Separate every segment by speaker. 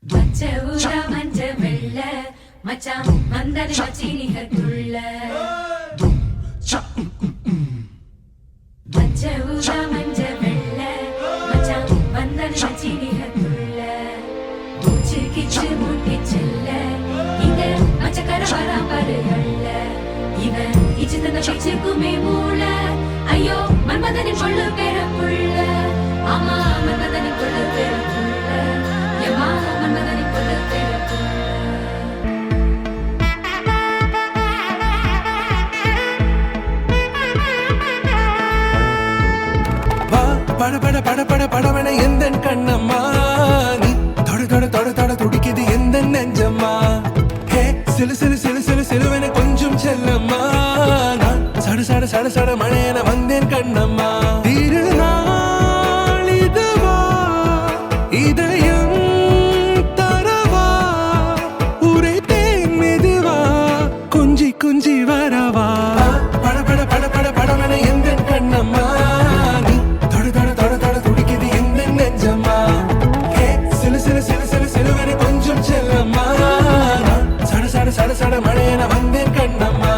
Speaker 1: பச்சை ஊதா மஞ்ச வெள்ள மச்சான் வந்தது மச்சினிகத்துள்ள பச்சை ஊதா மஞ்ச வெள்ள மச்சான் வந்தது மச்சினிகத்துள்ள மூச்சு கிச்சு மூட்டி செல்ல இங்க மச்சக்கர வராம்பருகள்ல இவன் இச்சு தந்த பேச்சுக்குமே மூள ஐயோ மன்மதனின் கொள்ளு பேர புள்ள ஆமா மன்மதனின் கொள்ளு பேர புள்ள ஏமா மன்மதனின் கொள்ளு பேர புள்ள
Speaker 2: பட பட பட பட படவன எந்த கண்ணம்மா நீ தொட தொட தொட தொட துடிக்குது எந்த நெஞ்சம்மா ஹே சிலு சிலு சிலு சிலு சிலுவன கொஞ்சம் செல்லம்மா நான் சட சட சட சட மழையன வந்தேன் கண்ணம்மா திருநாள் இதுவா இதயம் தரவா உரைத்தேன் மெதுவா கொஞ்சி கொஞ்சி வரவா பட பட பட பட படவன எந்த கண்ணம்மா சட சட மழையன வந்தேன் கண்ணம்மா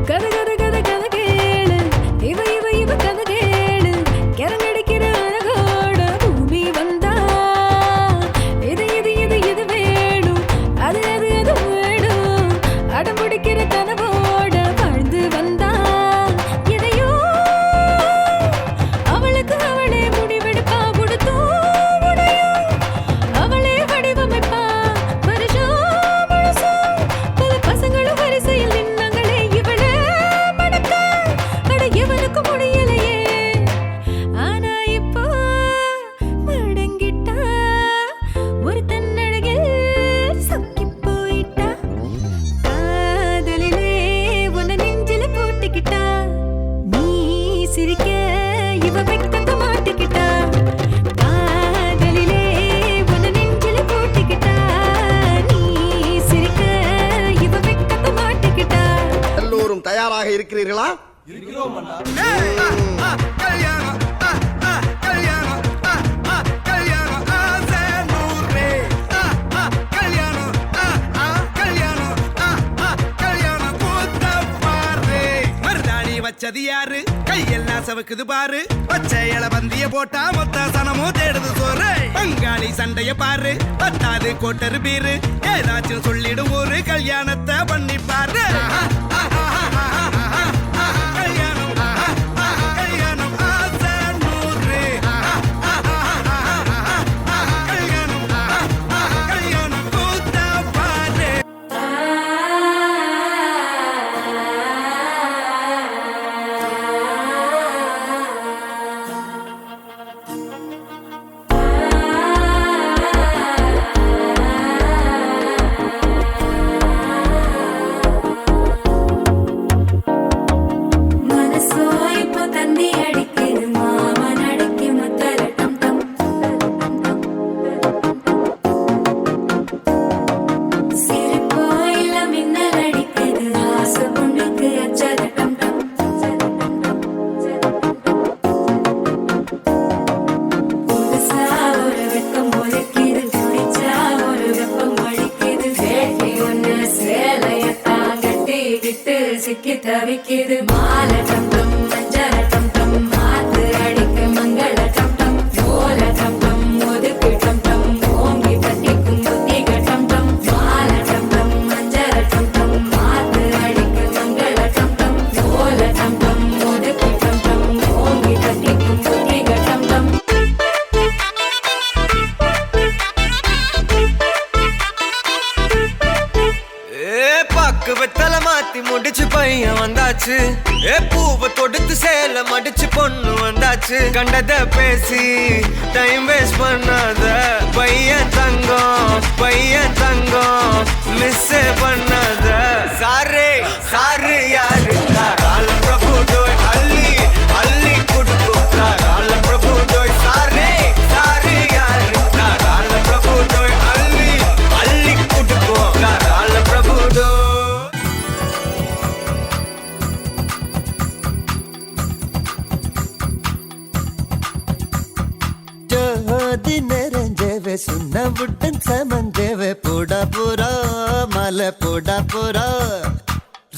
Speaker 3: கத கத கத கத கேளு இவ இவ இவ கத கேளு கரங்கடிக்கிற அழகோட பூமி வந்தா இது இது இது இது வேணும் அது அது அது வேணும் அடம்பிடிக்கிற கனவோட வாழ்ந்து வந்தா எதையோ அவளுக்கு அவளே முடிவெடுப்பா கொடுத்தோம் உடையும் அவளே வடிவமைப்பா வருஷம் முழுசும் பல பசங்களும் வரிசையில் நின்னாங்களே இவளே மடக்க அட எவனுக்கு முடியலையே ஆனா இப்போ மடங்கிட்டா ஒரு தன்னழகில் சொக்கி போயிட்டா காதலிலே உன்னை நெஞ்சில போட்டுக்கிட்டா நீ சிரிக்க இவ வெக்கத்த மாட்டிக்கிட்டா காதலிலே உன்னை நெஞ்சில போட்டுக்கிட்டா நீ சிரிக்க இவ வெக்கத்த மாட்டிக்கிட்டா
Speaker 4: எல்லோரும் தயாராக இருக்கிறீர்களா?
Speaker 5: வச்சது யாரு கையெல்லாம் சவுக்குது பாரு பச்சை இல பந்திய போட்டா மொத்த சனமும் தேடுது சோறு பங்காளி சண்டைய பாரு பத்தாது கோட்டரு பீரு ஏதாச்சும் சொல்லிடும் ஒரு கல்யாணத்தை பண்ணி பாரு கல்யாணம் கல்யாணம் ஆசை நூறு கல்யாணம் கல்யாணம் கூத்த பாரு
Speaker 1: மனசோ இப்போ தண்ணி அடிக்குது மாமன் அடிக்கு முத்தல டம் டம் சிரிப்போ இல்ல மின்னல் அடிக்குது ஆசை பொண்ணுக்கு அச்சத டம் டம் புதுசா ஒரு வெக்கம் ஒலிக்குது குடிச்சா ஒரு வெப்பம் அடிக்குது வேட்டி ஒண்ணு சேலையத்தான் கட்டிக்கிட்டு சிக்கி தவிக்குது மாலை டம் டம் மஞ்சள டம் டம் மாத்து அடிக்க மங்கள டம் டம் ஓல டம் டம் ஒதுக்கு டம் டம் ஓங்கி பட்டிக்கும் புத்திக டம் டம் மாலை டம் டம் மஞ்சள டம் டம் மாத்து அடிக்க மங்கள டம் டம் ஓல டம் டம் ஒதுக்கு டம் டம் ஓங்கி பட்டிக்கும் புத்திக டம் டம்
Speaker 2: பாக்கு வெத்தல மாத்தி முடிச்சு பையன் வந்தாச்சு பூவை தொடுத்து சேல மடிச்சு பொண்ணு வந்தாச்சு கண்டத பேசி டைம் வேஸ்ட் பண்ணாத பையன் தங்கம் மிஸ் பண்ணாத சாரு சாரு யாரு கால பிரபு டோய் அள்ளி அள்ளி குடுக்கும் கால பிரபு டோய் சாரு சாரு யாரு கால பிரபு டோய் அள்ளி அள்ளி குடுக்கும் கால பிரபு டோய்
Speaker 6: போட போறா மலை போட போறா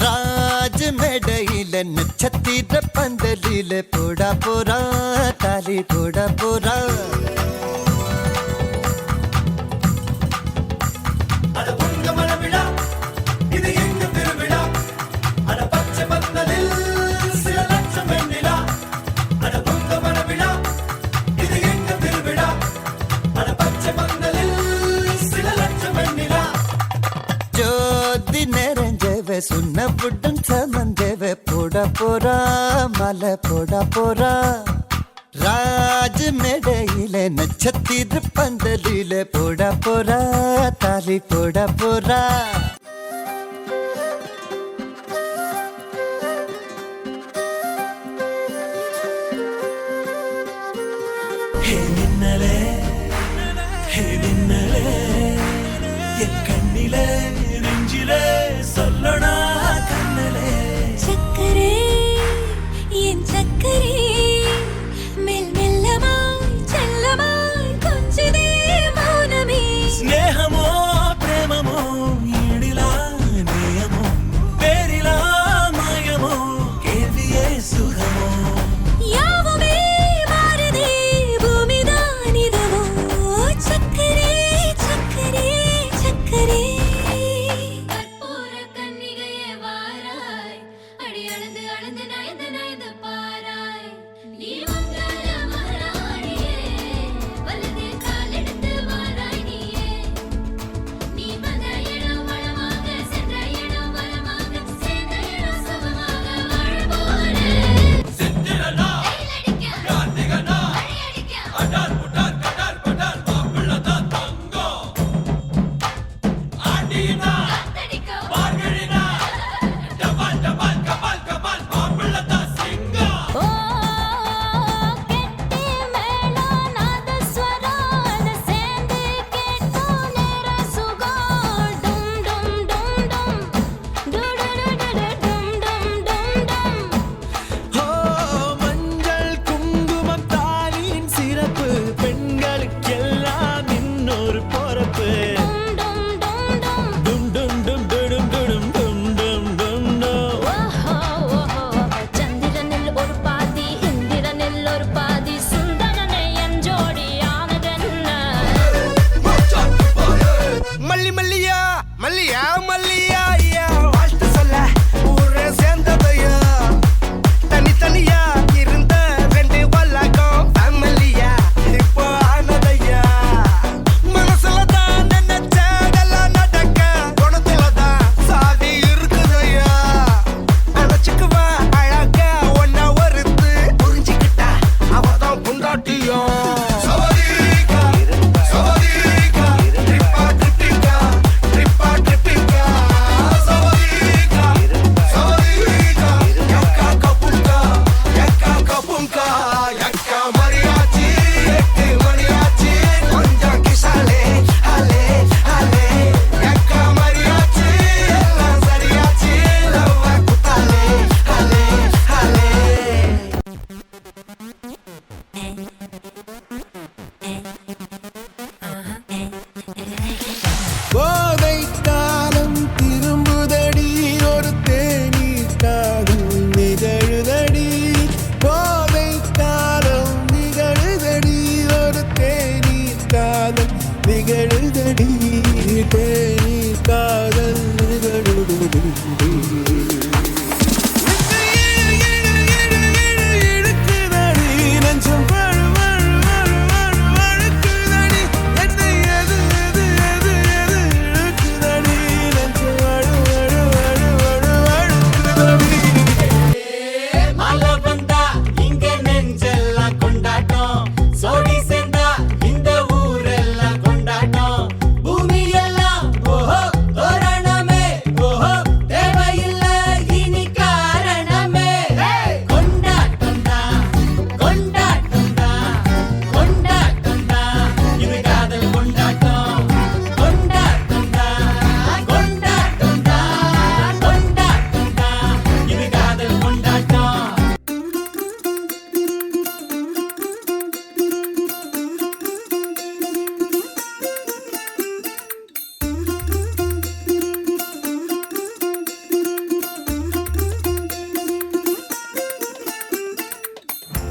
Speaker 6: ராஜ் மேடையில நட்சத்திர பந்தலில போட போறா தாலி போட போறா ஜோதி நிறைஞ்சவ சுண்ண புட்டும் சமந்தவ போட போறா மலை போட போறா ராஜ் மேடையில நட்சத்திர பந்தலில போட போறா தாலி போட போறா
Speaker 7: மின்னலே ஹே மின்னலே என் கண்ணிலே நெஞ்சிலே சொல்லணா கண்ணலே
Speaker 1: சக்கரே என் சக்கரே மெல் மெல்லமாய் செல்லமாய் கொஞ்சதே மௌனமே
Speaker 7: ஸ்நேகமோ பிரேமமோ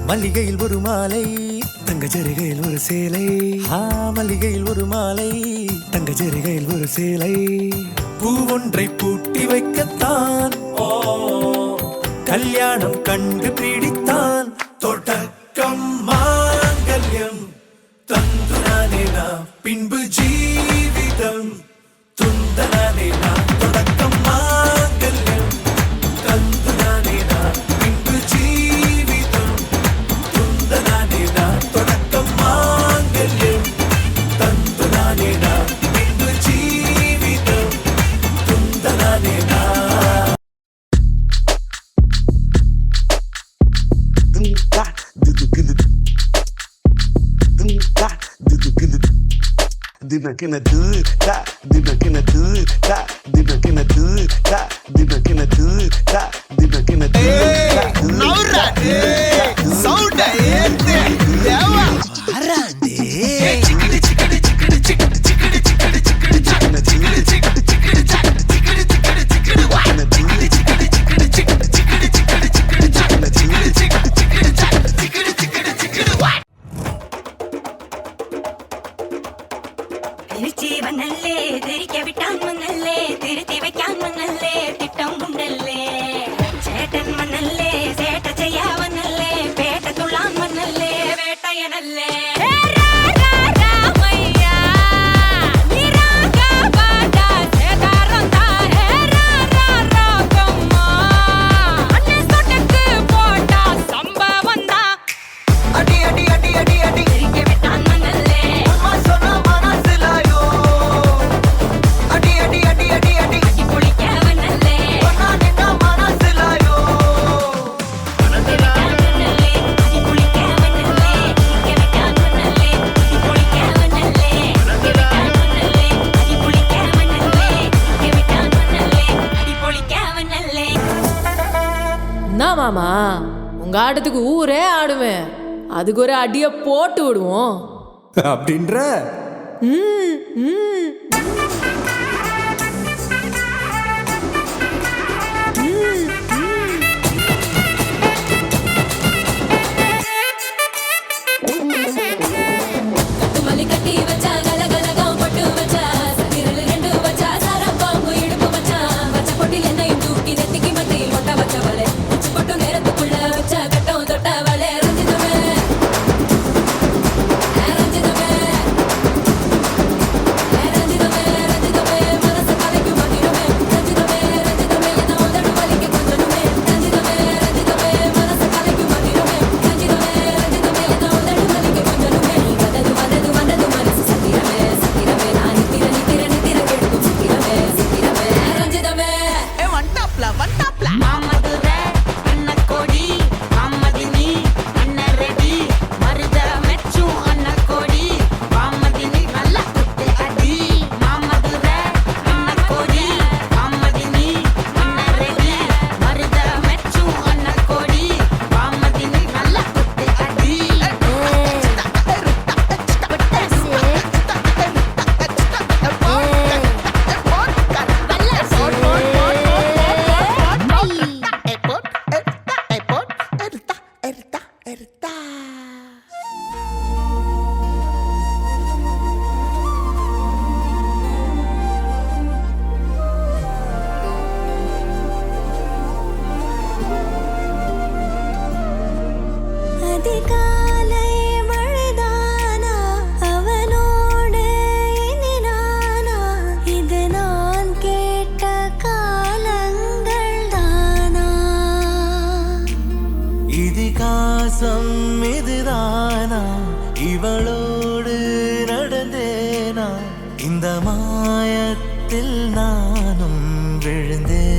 Speaker 6: மல்லிகையில் ஒரு மாலை
Speaker 7: தங்க ஜரிகையில் ஒரு சேலை
Speaker 6: மல்லிகையில் ஒரு மாலை
Speaker 7: தங்க ஜரிகையில் ஒரு சேலை பூவொன்றை பூட்டி வைக்கத்தான் கல்யாணம் கண்டு பிடித்தான் தொடக்கம் மாங்கல்யம் தந்துனானே நாம் பின்பு ஜீவிதம் துந்தனானே நாம் தொடக்கம் மாங்கல்யம் தந்துனானே நாம் பின்பு ஜீவிதம் துந்தனானே நாம் தொடக்கம் மாங்கல்யம் தந்துனானே நாம் பின்பு ஜீவிதம் துந்தனானே நாம்
Speaker 1: திருச்சி வந்தல்லே திரிக்க விட்டான் மன்னல்லே திருத்தி வைக்கான் மன்னல்லே திட்டம் உண்டல்லே சேட்டன் மன்னல்லே சேட்ட செய்ய வந்தல்லே பேட்ட துள்ளான் மன்னல்லே வேட்டையனல்லே
Speaker 3: மாமா உங்க ஆட்டத்துக்கு ஊரே ஆடுவேன், அதுக்கு ஒரு அடிய போட்டு விடுவோம்
Speaker 7: அப்படின்ற
Speaker 3: மல்லி கட்டி வச்சா கலகலகம் பட்டு வச்சா சதிரல் ரெண்டு வச்சா சாரம் பாம்பு இடுப்பு வச்சா வச்ச பொட்டில் என்னையும் தூக்கி நெத்திக்கு மத்தியில் ஒட்ட வச்சவளே உச்சி பொட்டு நேரத்துக்குள்ள வச்ச கட்டம் தொட்டவளே ரஞ்சிதமே ரஞ்சிதமே ரஞ்சிதமே ரஞ்சிதமே மனசு கலைக்கு மதிரமே ரஞ்சிதமே ரஞ்சிதமே என்ன உதடு வலிக்க கொஞ்சமே ரஞ்சிதமே ரஞ்சிதமே மனசு கலைக்கு மதிரமே ரஞ்சிதமே ரஞ்சிதமே என்ன உதடு வலிக்க கொஞ்சமே வந்தது வந்தது வந்தது மனசு சத்திரமே சத்திரமே நான் நித்திர நித்திர நித்திர கெடுக்கும் சத்திரமே சத்திரமே ரஞ்சிதமே
Speaker 1: மாமதுரை அன்னக்கோடி மாமதினி அன்னரெடி மருத மெச்சும் அன்னக்கோடி மாமதினி நல்ல குத்து அடி மாமதுரை அன்னக்கோடி மாமதினி அன்னரெடி மருத மெச்சும் அன்னக்கோடி மாமதினி நல்ல குத்து அடி
Speaker 8: அதிகாலை மழைதானா அவனோடு இனி நானா இது நான் கேட்ட காலங்கள் தானா
Speaker 6: இதிகாசம் இதுதானா இவளோடு நடந்தேனா இந்த மாயத்தில் நானும் விழுந்தேன்